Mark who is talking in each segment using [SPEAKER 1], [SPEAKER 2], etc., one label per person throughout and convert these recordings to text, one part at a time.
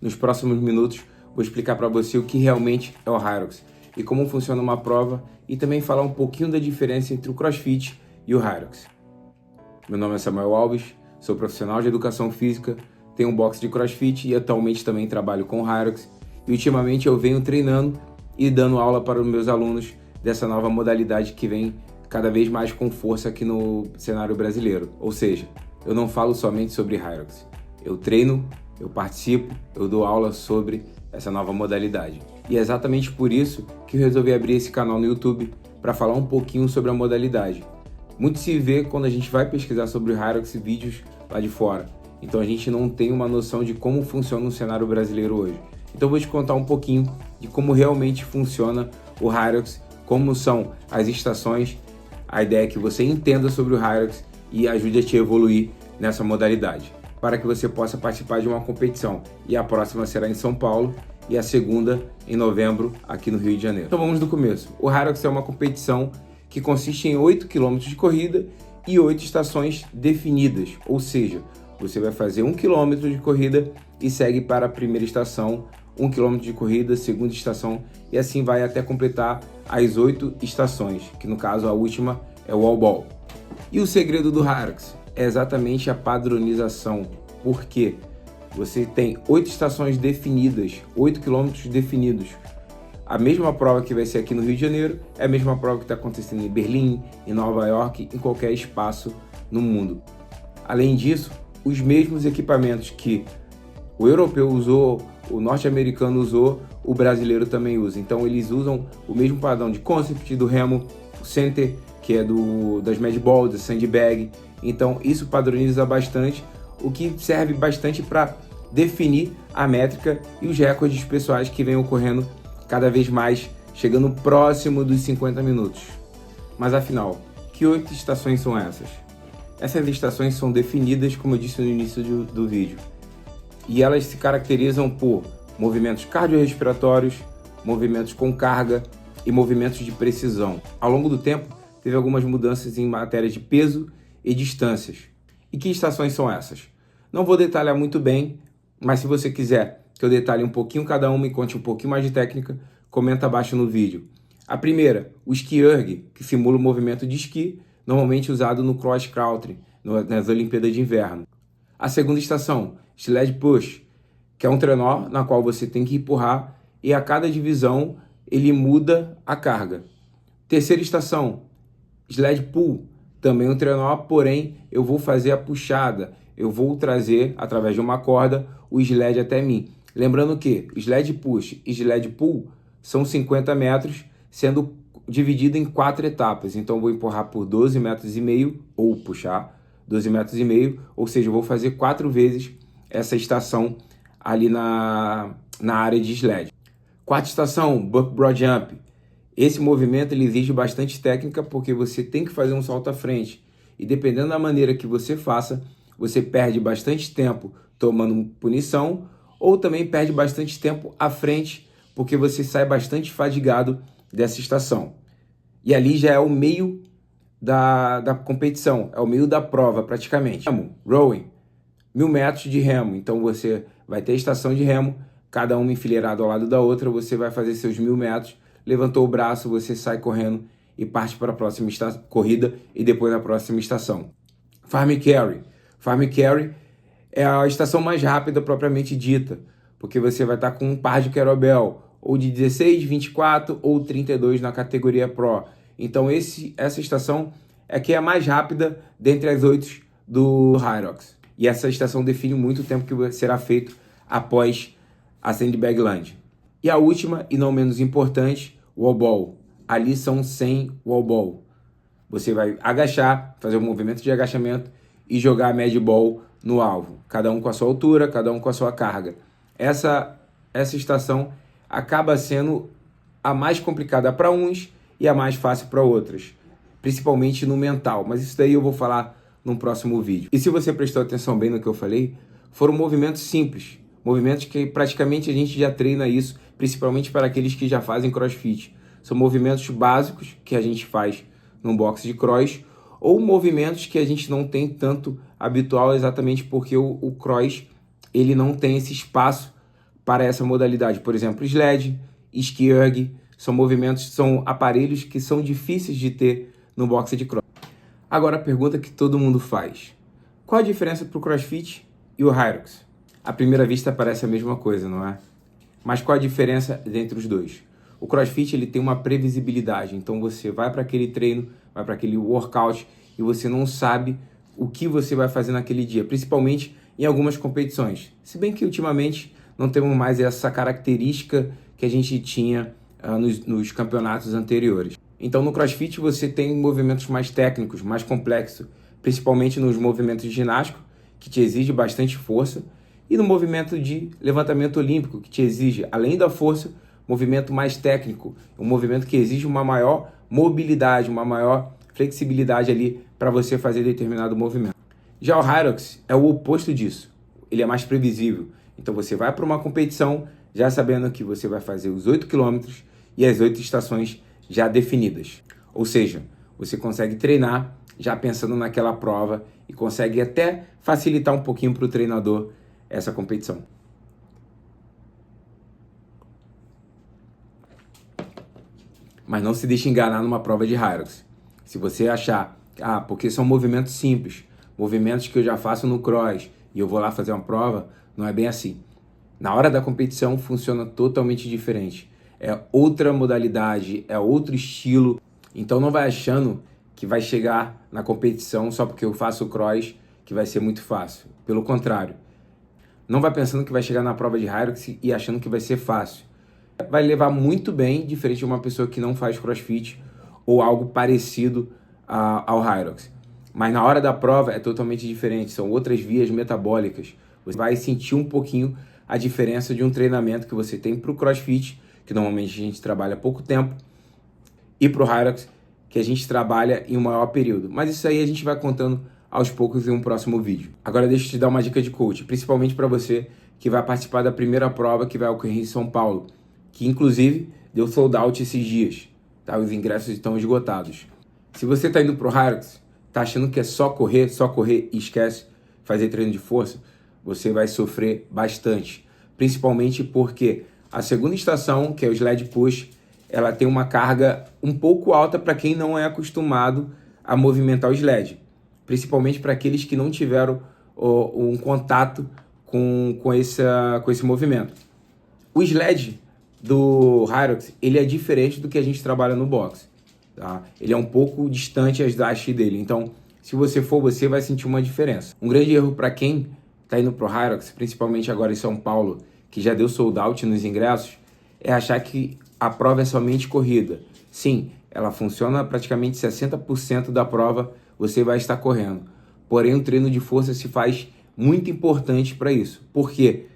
[SPEAKER 1] Nos próximos minutos, vou explicar para você o que realmente é o Hyrox e como funciona uma prova e também falar um pouquinho da diferença entre o CrossFit e o Hyrox. Meu nome é Samuel Alves, sou profissional de educação física, tenho um box de CrossFit e atualmente também trabalho com o Hyrox. E ultimamente eu venho treinando e dando aula para os meus alunos dessa nova modalidade que vem cada vez mais com força aqui no cenário brasileiro. Ou seja, eu não falo somente sobre Hyrox, eu treino, eu participo, eu dou aula sobre essa nova modalidade. E é exatamente por isso que eu resolvi abrir esse canal no YouTube para falar um pouquinho sobre a modalidade. Muito se vê quando a gente vai pesquisar sobre o Hyrox vídeos lá de fora. Então a gente não tem uma noção de como funciona o cenário brasileiro hoje. Então eu vou te contar um pouquinho de como realmente funciona o Hyrox, como são as estações. A ideia é que você entenda sobre o Hyrox e ajude a te evoluir nessa modalidade, para que você possa participar de uma competição. E a próxima será em São Paulo e a segunda em novembro aqui no Rio de Janeiro. Então vamos do começo. O Hyrox é uma competição que consiste em 8 km de corrida e 8 estações definidas, ou seja, você vai fazer 1 km de corrida e segue para a primeira estação, 1 km de corrida, segunda estação e assim vai até completar as 8 estações, que no caso a última é o wall ball. E o segredo do Hyrox é exatamente a padronização, porque você tem 8 estações definidas, 8 km definidos. A mesma prova que vai ser aqui no Rio de Janeiro é a mesma prova que está acontecendo em Berlim, em Nova York, em qualquer espaço no mundo. Além disso, os mesmos equipamentos que o europeu usou, o norte-americano usou, o brasileiro também usa. Então eles usam o mesmo padrão de concept do remo, o center, que é das Mad Balls, da sandbag. Então isso padroniza bastante, o que serve bastante para definir a métrica e os recordes pessoais que vêm ocorrendo cada vez mais, chegando próximo dos 50 minutos. Mas afinal, que 8 estações são essas? Essas estações são definidas, como eu disse no início do vídeo, e elas se caracterizam por movimentos cardiorrespiratórios, movimentos com carga e movimentos de precisão. Ao longo do tempo, teve algumas mudanças em matéria de peso e distâncias. E que estações são essas? Não vou detalhar muito bem, mas se você quiser que eu detalhe um pouquinho cada uma e conte um pouquinho mais de técnica, comenta abaixo no vídeo. A primeira, o ski erg, que simula o movimento de esqui, normalmente usado no cross country, nas Olimpíadas de Inverno. A segunda estação, sled push, que é um trenó na qual você tem que empurrar e a cada divisão ele muda a carga. Terceira estação, sled pull, também um trenó, porém eu vou fazer a puxada, eu vou trazer através de uma corda o sled até mim. Lembrando que sled push e sled pull são 50 metros, sendo dividido em 4 etapas. Então eu vou empurrar por 12,5 metros ou puxar 12,5 metros, ou seja, eu vou fazer 4 vezes essa estação ali na área de sled. Quarta estação, buck broad jump. Esse movimento ele exige bastante técnica porque você tem que fazer um salto à frente. E dependendo da maneira que você faça, você perde bastante tempo tomando punição ou também perde bastante tempo à frente porque você sai bastante fadigado dessa estação. E ali já é o meio da competição, é o meio da prova praticamente. Remo, rowing, 1.000 metros de remo. Então você vai ter a estação de remo, cada uma enfileirada ao lado da outra, você vai fazer seus 1.000 metros, levantou o braço, você sai correndo e parte para a próxima corrida e depois a próxima estação. Farm carry. Farm carry é a estação mais rápida propriamente dita, porque você vai estar com um par de kettlebell, ou de 16, 24 ou 32 na categoria Pro. Então essa estação é que é a mais rápida dentre as 8 do Hyrox. E essa estação define muito o tempo que será feito após a sandbag lunge. E a última, e não menos importante, wall ball. Ali são 100 wall ball. Você vai agachar, fazer um movimento de agachamento e jogar a mad ball no alvo. Cada um com a sua altura, cada um com a sua carga. Essa estação acaba sendo a mais complicada para uns e a mais fácil para outras, principalmente no mental, mas isso daí eu vou falar num próximo vídeo. E se você prestou atenção bem no que eu falei, foram movimentos simples, movimentos que praticamente a gente já treina isso, principalmente para aqueles que já fazem CrossFit. São movimentos básicos que a gente faz num box de cross, ou movimentos que a gente não tem tanto habitual exatamente porque o cross ele não tem esse espaço para essa modalidade. Por exemplo, sled, ski erg, são aparelhos que são difíceis de ter no boxe de cross. Agora a pergunta que todo mundo faz: qual a diferença para o CrossFit e o Hyrox? À primeira vista parece a mesma coisa, não é? Mas qual a diferença entre os dois? O CrossFit ele tem uma previsibilidade, então você vai para aquele treino, vai para aquele workout e você não sabe o que você vai fazer naquele dia, principalmente em algumas competições. Se bem que ultimamente não temos mais essa característica que a gente tinha nos campeonatos anteriores. Então no CrossFit você tem movimentos mais técnicos, mais complexos, principalmente nos movimentos ginásticos, que te exige bastante força, e no movimento de levantamento olímpico, que te exige, além da força, movimento mais técnico, um movimento que exige uma maior mobilidade, uma maior flexibilidade ali para você fazer determinado movimento. Já o Hyrox é o oposto disso, ele é mais previsível. Então você vai para uma competição já sabendo que você vai fazer os 8 km e as 8 estações já definidas. Ou seja, você consegue treinar já pensando naquela prova e consegue até facilitar um pouquinho para o treinador essa competição. Mas não se deixe enganar numa prova de Hyrox. Se você achar, porque são movimentos simples, movimentos que eu já faço no cross e eu vou lá fazer uma prova, não é bem assim. Na hora da competição funciona totalmente diferente. É outra modalidade, é outro estilo. Então não vai achando que vai chegar na competição só porque eu faço cross que vai ser muito fácil. Pelo contrário. Não vai pensando que vai chegar na prova de Hyrox e achando que vai ser fácil. Vai levar muito bem, diferente de uma pessoa que não faz CrossFit ou algo parecido ao Hyrox. Mas na hora da prova é totalmente diferente, são outras vias metabólicas. Você vai sentir um pouquinho a diferença de um treinamento que você tem para o CrossFit, que normalmente a gente trabalha pouco tempo, e para o Hyrox, que a gente trabalha em um maior período. Mas isso aí a gente vai contando aos poucos em um próximo vídeo. Agora deixa eu te dar uma dica de coach, principalmente para você que vai participar da primeira prova que vai ocorrer em São Paulo, que inclusive deu sold out esses dias, tá? Os ingressos estão esgotados. Se você está indo para o Hyrox, tá achando que é só correr e esquece fazer treino de força, você vai sofrer bastante, principalmente porque a segunda estação, que é o sled push, ela tem uma carga um pouco alta para quem não é acostumado a movimentar o sled, principalmente para aqueles que não tiveram um contato com esse movimento. O sled do Hyrox, ele é diferente do que a gente trabalha no boxe, tá? Ele é um pouco distante as hastes dele, então se você for, você vai sentir uma diferença. Um grande erro para quem está indo pro Hyrox, principalmente agora em São Paulo, que já deu sold out nos ingressos, é achar que a prova é somente corrida. Sim, ela funciona praticamente 60% da prova, você vai estar correndo. Porém, o treino de força se faz muito importante para isso. Porque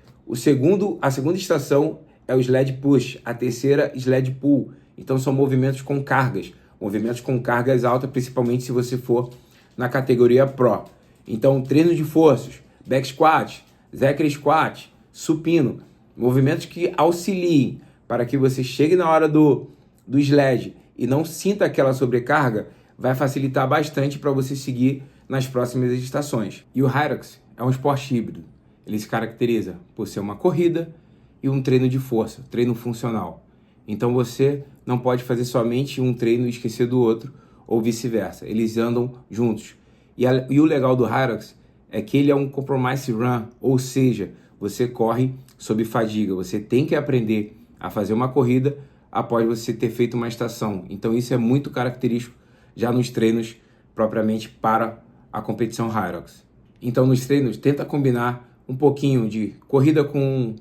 [SPEAKER 1] a segunda estação é o sled push, a terceira sled pull. Então são movimentos com cargas altas, principalmente se você for na categoria Pro. Então treino de forças, back squat, Zachary squat, supino, movimentos que auxiliem para que você chegue na hora do sled e não sinta aquela sobrecarga, vai facilitar bastante para você seguir nas próximas estações. E o Hyrox é um esporte híbrido. Ele se caracteriza por ser uma corrida e um treino de força, treino funcional. Então você não pode fazer somente um treino e esquecer do outro, ou vice-versa. Eles andam juntos. E o legal do Hyrox é que ele é um compromise run, ou seja, você corre sob fadiga. Você tem que aprender a fazer uma corrida após você ter feito uma estação. Então isso é muito característico já nos treinos propriamente para a competição Hyrox. Então nos treinos tenta combinar um pouquinho de corrida com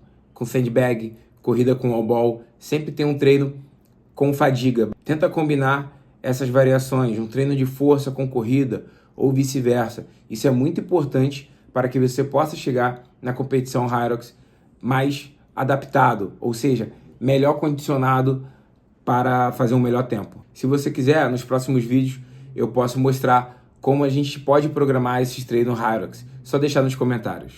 [SPEAKER 1] sandbag, corrida com wall ball, sempre tem um treino com fadiga. Tenta combinar essas variações, um treino de força com corrida ou vice-versa. Isso é muito importante para que você possa chegar na competição Hyrox mais adaptado, ou seja, melhor condicionado para fazer um melhor tempo. Se você quiser, nos próximos vídeos eu posso mostrar como a gente pode programar esses treinos Hyrox. Só deixar nos comentários.